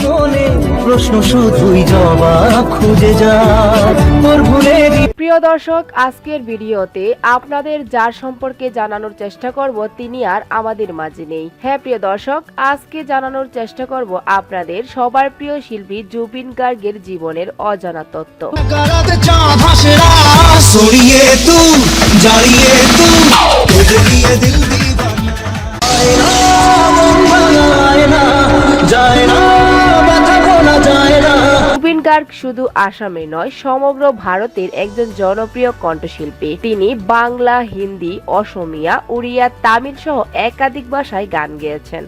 মনে প্রশ্ন শুধুই জবাব খুঁজে যায় তোর ভুলে। প্রিয় দর্শক, আজকের ভিডিওতে আপনাদের যার সম্পর্কে জানানোর চেষ্টা করব তিনি আর আমাদের মাঝে নেই। হ্যাঁ প্রিয় দর্শক, আজকে জানানোর চেষ্টা করব আপনাদের সবার প্রিয় শিল্পী জুবিন গার্গের জীবনের অজানা তথ্য। জুবিন গার্গ শুধু আসামে নয়, সমগ্র ভারতের একজন জনপ্রিয় কণ্ঠশিল্পী। তিনি বাংলা, হিন্দি, অসমিয়া, উড়িয়া, তামিল সহ একাধিক ভাষায় গান গেয়েছেন।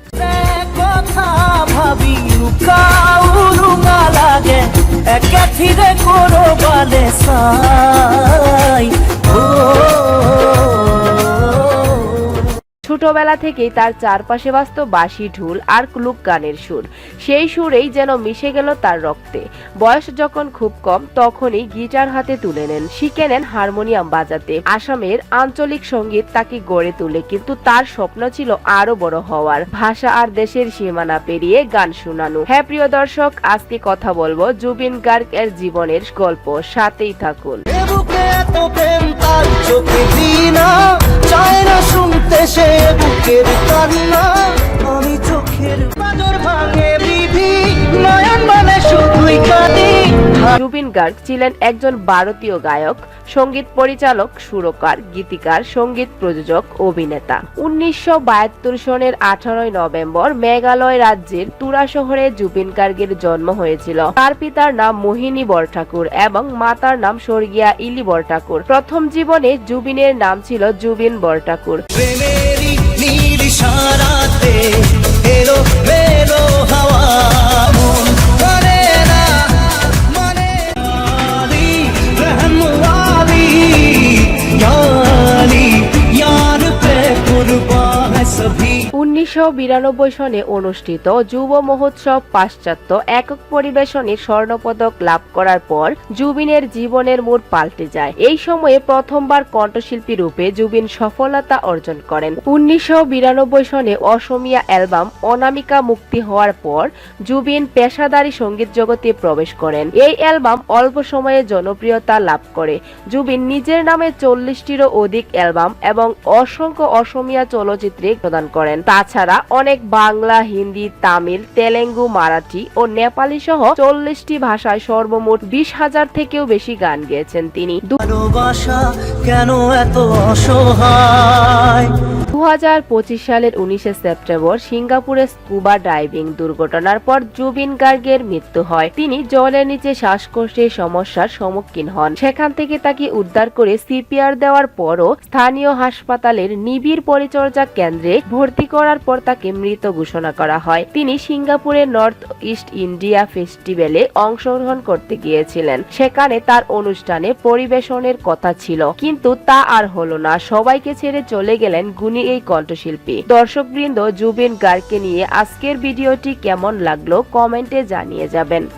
ছোটবেলা থেকেই তার চারপাশে বাজত বাঁশি, ঢোল আর ক্লুক গানের সুর। সেই সুরেই যেন মিশে গেল তার রক্তে। বয়স যখন খুব কম তখনই গিটার হাতে তুলে নেন, শিখে নেন হারমোনিয়াম বাজাতে। আসামের আঞ্চলিক সঙ্গীত তাকে গড়ে তোলে, কিন্তু তার স্বপ্ন ছিল আরো বড় হওয়ার, ভাষা আর দেশের সীমানা পেরিয়ে গান শোনানো। হ্যাঁ প্রিয় দর্শক, আজকে কথা বলবো জুবিন গার্গ এর জীবনের গল্প, সাথেই থাকুন। বুকের কান্না আমি চোখের বাদর ভাঙে বিধি নয়ন মানে শুধুই কাঁদি। জুবিন গার্গ ছিলেন একজন ভারতীয় গায়ক, সঙ্গীত পরিচালক, সুরকার, গীতিকার, সঙ্গীত প্রযোজক, অভিনেতা। 1972 সনের 18 নভেম্বর মেঘালয় রাজ্যের তুরা শহরে জুবিন গার্গের জন্ম হয়েছিল। তার পিতার নাম মোহিনী বরঠাকুর এবং মাতার নাম স্বর্গীয়া ইলি বরঠাকুর। প্রথম জীবনে জুবিনের নাম ছিল জুবিন বরঠাকুর। উনিশশো 1992 সনে অনুষ্ঠিত যুব মহোৎসব পাশ্চাত্য একক পরিবেশনে স্বর্ণপদক লাভ করার পর জুবিনের জীবনের মোড় পাল্টে যায়। এই সময়ে প্রথমবার কণ্ঠশিল্পী রূপে জুবিন সফলতা অর্জন করেন। 1992 সনে অসমিয়া অ্যালবাম অনামিকা মুক্তি হওয়ার পর জুবিন পেশাদারী সঙ্গীত জগতে প্রবেশ করেন। এই অ্যালবাম অল্প সময়ে জনপ্রিয়তা লাভ করে। জুবিন নিজের নামে 40টিরও অধিক অ্যালবাম এবং অসংখ্য অসমিয়া চলচ্চিত্রে প্রদান করেন। তাছাড়া অনেক বাংলা, হিন্দি, তামিল, তেলেঙ্গু, মারাঠি ও নেপালি সহ 40টি ভাষায় সর্বমোট 20,000 থেকেও বেশি গান গেয়েছেন তিনি। 2025 সালের 19 সেপ্টেম্বর সিঙ্গাপুরে স্কুবা ডাইভিং দুর্ঘটনার পর জুবিন গার্গের মৃত্যু হয়। তিনি জলের নিচে শ্বাসকষ্টের সমস্যার সম্মুখীন হন। সেখান থেকে তাকে উদ্ধার করে সিপিআর দেওয়ার পরও স্থানীয় হাসপাতালের নিবিড় পরিচর্যা কেন্দ্রে ভর্তি করার পর তাকে মৃত ঘোষণা করা হয়। তিনি সিঙ্গাপুরের নর্থ ইস্ট ইন্ডিয়া ফেস্টিভ্যালে অংশগ্রহণ করতে গিয়েছিলেন। সেখানে তার অনুষ্ঠানে পরিবেশনের কথা ছিল, কিন্তু তা আর হলো না। সবাইকে ছেড়ে চলে গেলেন গুণী এই কণ্ঠশিল্পী। দর্শকবৃন্দ, জুবিন গার্গকে নিয়ে আজকের ভিডিওটি কেমন লাগলো কমেন্টে জানিয়ে যাবেন।